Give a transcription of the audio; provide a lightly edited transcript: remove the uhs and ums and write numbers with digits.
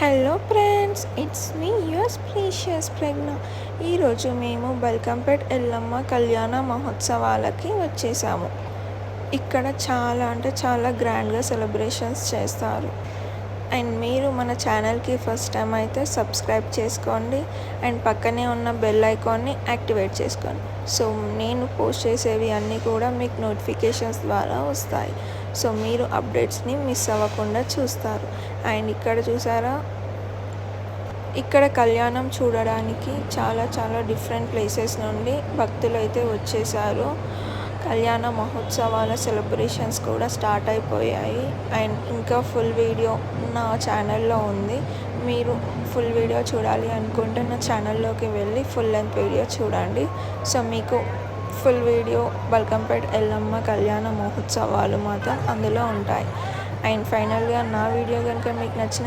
Hello friends, it's me yours precious Pragna. ఈరోజు మేము బల్కంపేట్ ఎల్లమ్మ కళ్యాణ మహోత్సవాలకి వచ్చేసాము. ఇక్కడ చాలా అంటే చాలా గ్రాండ్గా సెలబ్రేషన్స్ చేస్తారు. అండ్ మీరు మన ఛానల్కి ఫస్ట్ టైం అయితే సబ్స్క్రైబ్ చేసుకోండి అండ్ పక్కనే ఉన్న బెల్ ఐకాన్ని యాక్టివేట్ చేసుకోండి. సో నేను పోస్ట్ చేసేవి అన్నీ కూడా మీకు నోటిఫికేషన్స్ ద్వారా వస్తాయి. సో మీరు అప్డేట్స్ని మిస్ అవ్వకుండా చూస్తారు. అండ్ ఇక్కడ చూసారా, ఇక్కడ కళ్యాణం చూడడానికి చాలా చాలా డిఫరెంట్ ప్లేసెస్ నుండి భక్తులు అయితే వచ్చేసారు. కళ్యాణ మహోత్సవాల సెలబ్రేషన్స్ కూడా స్టార్ట్ అయిపోయాయి. అండ్ ఇంకా ఫుల్ వీడియో నా ఛానల్లో ఉంది. మీరు ఫుల్ వీడియో చూడాలి అనుకుంటే నా ఛానల్లోకి వెళ్ళి ఫుల్ లెంత్ వీడియో చూడండి. సో మీకు ఫుల్ వీడియో బల్కంపేట్ ఎల్లమ్మ కళ్యాణ మహోత్సవాలు మాత్రం అందులో ఉంటాయి. అండ్ ఫైనల్గా నా వీడియో కనుక మీకు నచ్చిన